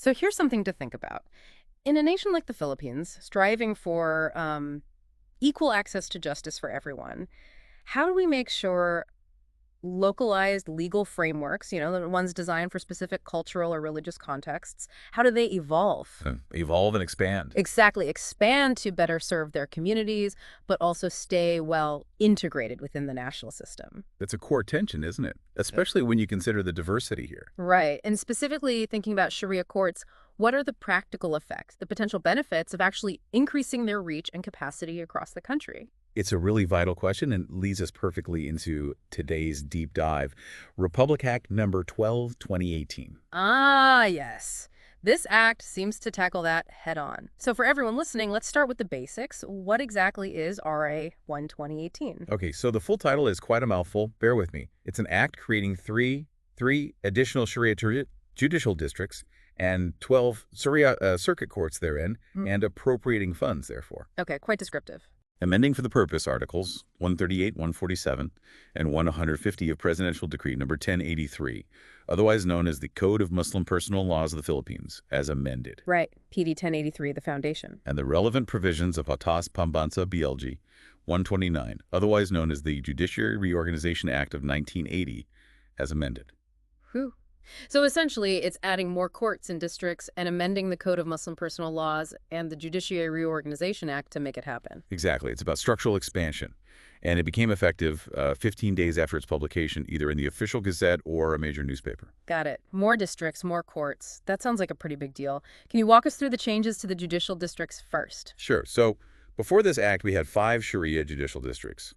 So here's something to think about. In a nation like the Philippines, striving for equal access to justice for everyone, how do we make sure localized legal frameworks, the ones designed for specific cultural or religious contexts, how do they evolve? Evolve and expand. Exactly, expand to better serve their communities, but also stay well integrated within the national system. That's a core tension, isn't it? Especially when you consider the diversity here. Right. And specifically thinking about Sharia courts, what are the practical effects, the potential benefits of actually increasing their reach and capacity across the country? It's a really vital question and leads us perfectly into today's deep dive. Republic Act number 12, 2018. Ah, yes. This act seems to tackle that head on. So for everyone listening, let's start with the basics. What exactly is RA 1 2018? Okay, so the full title is quite a mouthful. Bear with me. It's an act creating three additional judicial districts and 12 Circuit Courts therein, and appropriating funds, therefore. Okay, quite descriptive. Amending for the purpose Articles 138, 147, and 150 of Presidential Decree number 1083, otherwise known as the Code of Muslim Personal Laws of the Philippines, as amended, Right, PD 1083, the foundation. and the relevant provisions of Batas Pambansa Blg 129, otherwise known as the Judiciary Reorganization Act of 1980, as amended. Whew. So essentially, it's adding more courts and districts and amending the Code of Muslim Personal Laws and the Judiciary Reorganization Act to make it happen. Exactly. It's about structural expansion. And it became effective 15 days after its publication, either in the official gazette or a major newspaper. Got it. More districts, more courts. That sounds like a pretty big deal. Can you walk us through the changes to the judicial districts first? Sure. So before this act, we had 5 Shari'a judicial districts.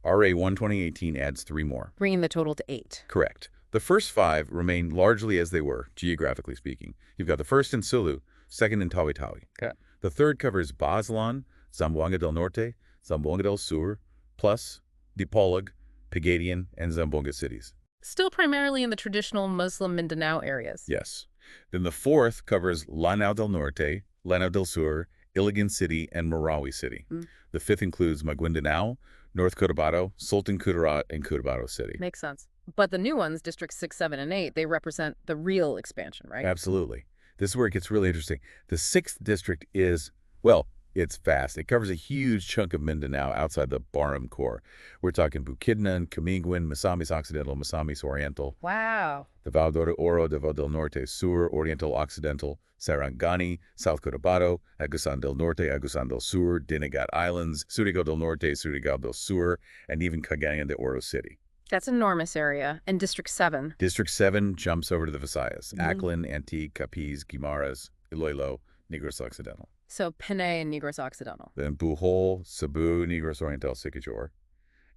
RA 1 2018 adds 3 more. Bringing the total to 8. Correct. The first 5 remain largely as they were, geographically speaking. You've got the first in Sulu, second in Tawi-Tawi. Okay. The third covers Basilan, Zamboanga del Norte, Zamboanga del Sur, plus Dipolog, Pagadian, and Zamboanga cities. Still primarily in the traditional Muslim Mindanao areas. Yes. Then the fourth covers Lanao del Norte, Lanao del Sur, Iligan City, and Marawi City. The fifth includes Maguindanao, North Cotabato, Sultan Kudarat, and Cotabato City. Makes sense. But the new ones, Districts 6, 7, and 8, they represent the real expansion, right? Absolutely. This is where it gets really interesting. The 6th district is, well, it's vast. It covers a huge chunk of Mindanao outside the Baram core. We're talking Bukidnon, Camiguin, Misamis Occidental, Misamis Oriental, Wow. the Val de Oro, Davao del Norte, Sur, Oriental Occidental, Sarangani, South Cotabato, Agusan del Norte, Agusan del Sur, Dinagat Islands, Surigao del Norte, Surigao del Sur, and even Cagayan de Oro City. That's an enormous area. And District 7? District 7 jumps over to the Visayas, Aklan, Antique, Capiz, Guimaras, Iloilo, Negros Occidental. So Panay and Negros Occidental. Then Bohol, Cebu, Negros Oriental, Siquijor.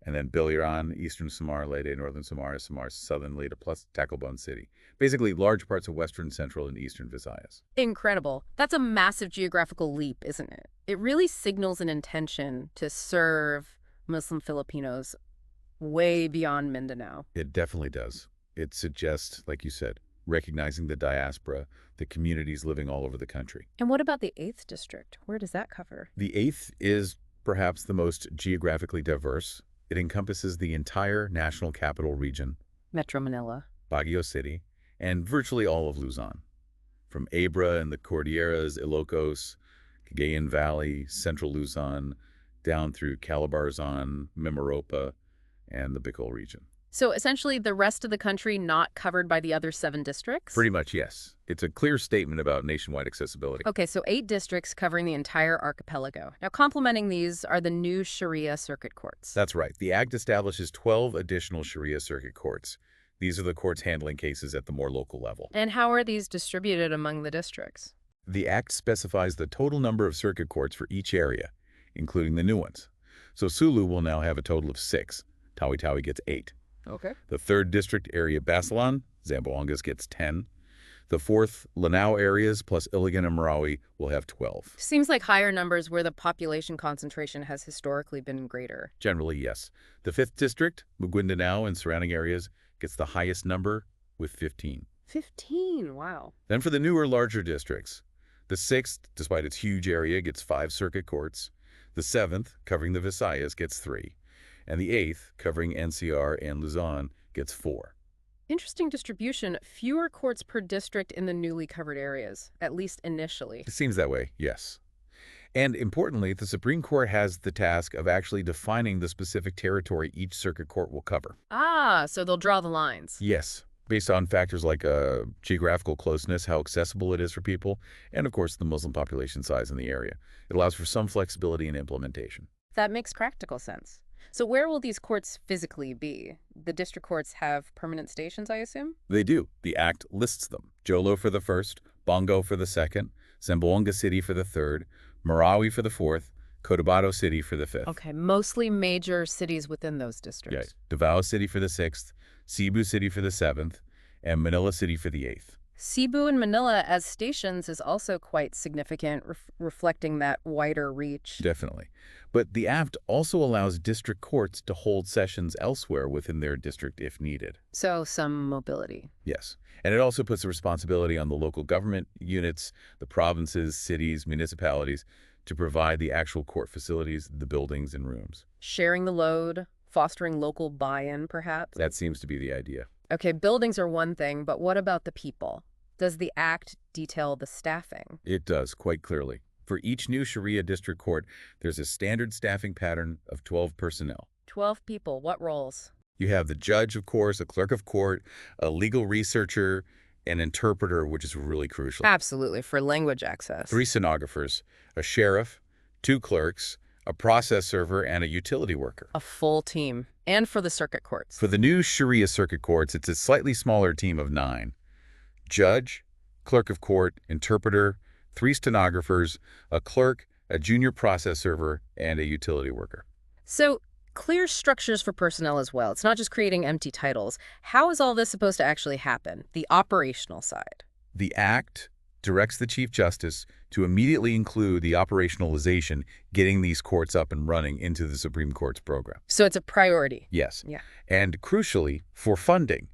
And then Biliran, Eastern Samar, Leyte, Northern Samar, Samar, Southern Leyte, plus Tacloban City. Basically, large parts of Western, Central, and Eastern Visayas. Incredible. That's a massive geographical leap, isn't it? It really signals an intention to serve Muslim Filipinos way beyond Mindanao. It definitely does. It suggests, like you said, recognizing the diaspora, the communities living all over the country. And what about the 8th district? Where does that cover? The 8th is perhaps the most geographically diverse. It encompasses the entire National Capital Region, Metro Manila. Baguio City, and virtually all of Luzon. From Abra and the Cordilleras, Ilocos, Cagayan Valley, Central Luzon, down through Calabarzon, Mimaropa, and the Bicol region. So essentially the rest of the country not covered by the other 7 districts? Pretty much, yes. It's a clear statement about nationwide accessibility. Okay, so 8 districts covering the entire archipelago. Now, complementing these are the new Shari'a Circuit Courts. That's right. The Act establishes 12 additional Shari'a Circuit Courts. These are the courts handling cases at the more local level. And how are these distributed among the districts? The Act specifies the total number of circuit courts for each area, including the new ones. So Sulu will now have a total of 6. Tawi-Tawi gets 8. Okay. The 3rd district area, Basilan, Zamboangas gets 10. The 4th, Lanao areas plus Iligan and Marawi will have 12. Seems like higher numbers where the population concentration has historically been greater. Generally, yes. The 5th district, Maguindanao and surrounding areas, gets the highest number with 15. 15, wow. Then for the newer, larger districts, the 6th, despite its huge area, gets 5 circuit courts. The 7th, covering the Visayas, gets 3. And the 8th, covering NCR and Luzon, gets 4. Interesting distribution. Fewer courts per district in the newly covered areas, at least initially. It seems that way, yes. And importantly, the Supreme Court has the task of actually defining the specific territory each circuit court will cover. Ah, so they'll draw the lines. Yes, based on factors like geographical closeness, how accessible it is for people, and of course the Muslim population size in the area. It allows for some flexibility in implementation. That makes practical sense. So where will these courts physically be? The district courts have permanent stations, I assume? They do. The Act lists them. Jolo for the first, Bongo for the second, Zamboanga City for the third, Marawi for the fourth, Cotabato City for the fifth. Okay, mostly major cities within those Yeah, districts. Davao City for the sixth, Cebu City for the seventh, and Manila City for the eighth. Cebu and Manila as stations is also quite significant, reflecting that wider reach. Definitely. But the Act also allows district courts to hold sessions elsewhere within their district if needed. So some mobility. Yes. And it also puts the responsibility on the local government units, the provinces, cities, municipalities, to provide the actual court facilities, the buildings and rooms. Sharing the load, fostering local buy-in, perhaps? That seems to be the idea. Okay, buildings are one thing, but what about the people? Does the Act detail the staffing? It does, quite clearly. For each new Sharia district court, there's a standard staffing pattern of 12 personnel. 12 people, what roles? You have the judge, of course, a clerk of court, a legal researcher, an interpreter, which is really crucial. Absolutely, for language access. 3 stenographers, a sheriff, 2 clerks, a process server, and a utility worker. A full team. And for the circuit courts. For the new Sharia Circuit Courts, it's a slightly smaller team of 9. Judge, clerk of court, interpreter, 3 stenographers, a clerk, a junior process server, and a utility worker. So, clear structures for personnel as well. It's not just creating empty titles. How is all this supposed to actually happen? The operational side. The Act directs the Chief Justice to immediately include the operationalization, getting these courts up and running into the Supreme Court's program. So it's a priority. Yes. Yeah. And crucially, for funding,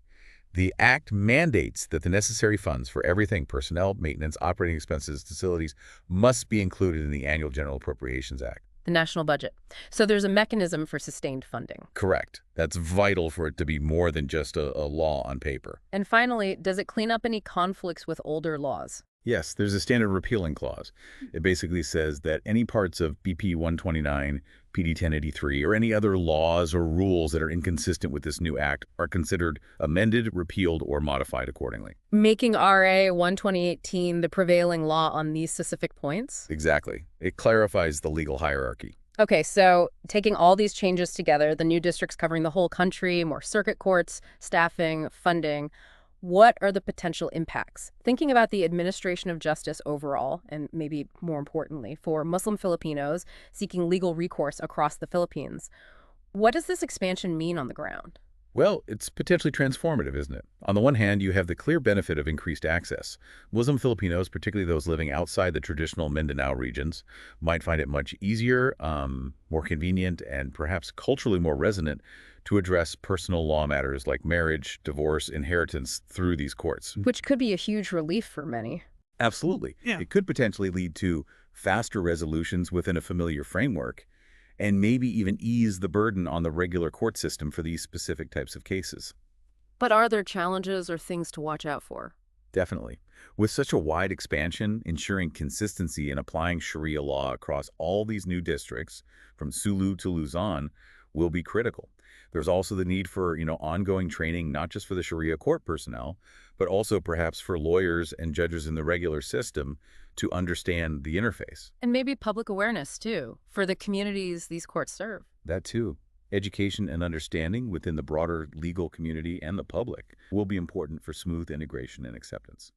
the Act mandates that the necessary funds for everything, personnel, maintenance, operating expenses, facilities, must be included in the Annual General Appropriations Act. The national budget. So there's a mechanism for sustained funding. Correct. That's vital for it to be more than just a law on paper. And finally, does it clean up any conflicts with older laws? Yes, there's a standard repealing clause. It basically says that any parts of BP 129, PD 1083, or any other laws or rules that are inconsistent with this new act are considered amended, repealed, or modified accordingly. Making RA 12018 the prevailing law on these specific points? Exactly. It clarifies the legal hierarchy. Okay, so taking all these changes together, the new districts covering the whole country, more circuit courts, staffing, funding, what are the potential impacts? Thinking about the administration of justice overall, and maybe more importantly, for Muslim Filipinos seeking legal recourse across the Philippines, what does this expansion mean on the ground? Well, it's potentially transformative, isn't it? On the one hand, you have the clear benefit of increased access. Muslim Filipinos, particularly those living outside the traditional Mindanao regions, might find it much easier, more convenient, and perhaps culturally more resonant to address personal law matters like marriage, divorce, inheritance through these courts. Which could be a huge relief for many. Absolutely. Yeah. It could potentially lead to faster resolutions within a familiar framework, and maybe even ease the burden on the regular court system for these specific types of cases. But are there challenges or things to watch out for? Definitely. With such a wide expansion, ensuring consistency in applying Sharia law across all these new districts, from Sulu to Luzon, will be critical. There's also the need for, ongoing training, not just for the Sharia court personnel, but also perhaps for lawyers and judges in the regular system to understand the interface. And maybe public awareness, too, for the communities these courts serve. That too. Education and understanding within the broader legal community and the public will be important for smooth integration and acceptance.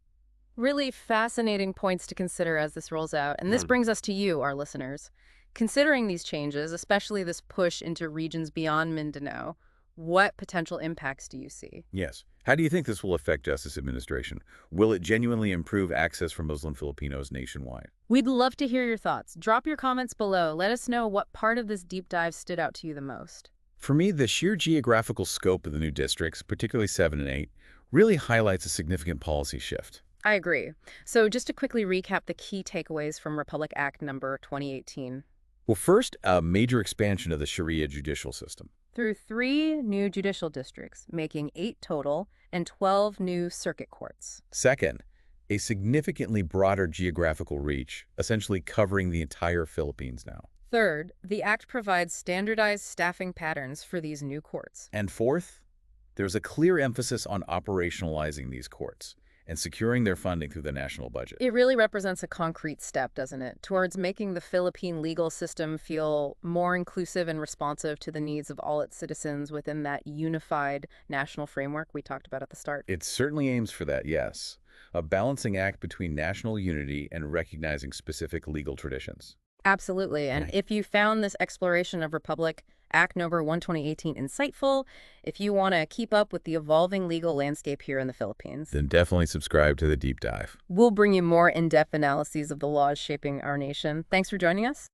Really fascinating points to consider as this rolls out. And this brings us to you, our listeners. Considering these changes, especially this push into regions beyond Mindanao, what potential impacts do you see? Yes. How do you think this will affect justice administration? Will it genuinely improve access for Muslim Filipinos nationwide? We'd love to hear your thoughts. Drop your comments below. Let us know what part of this deep dive stood out to you the most. For me, the sheer geographical scope of the new districts, particularly 7 and 8, really highlights a significant policy shift. I agree. So just to quickly recap the key takeaways from Republic Act number 2018. Well, first, a major expansion of the Sharia judicial system. Through 3 new judicial districts, making 8 total, and 12 new circuit courts. Second, a significantly broader geographical reach, essentially covering the entire Philippines now. Third, the Act provides standardized staffing patterns for these new courts. And fourth, there's a clear emphasis on operationalizing these courts and securing their funding through the national budget. It really represents a concrete step, doesn't it, towards making the Philippine legal system feel more inclusive and responsive to the needs of all its citizens within that unified national framework we talked about at the start. It certainly aims for that, yes. A balancing act between national unity and recognizing specific legal traditions. Absolutely. And Right. if you found this exploration of Republic Act Number 1 2018 insightful, if you want to keep up with the evolving legal landscape here in the Philippines, Then definitely subscribe to the deep dive. we'll bring you more in-depth analyses of the laws shaping our nation. Thanks for joining us.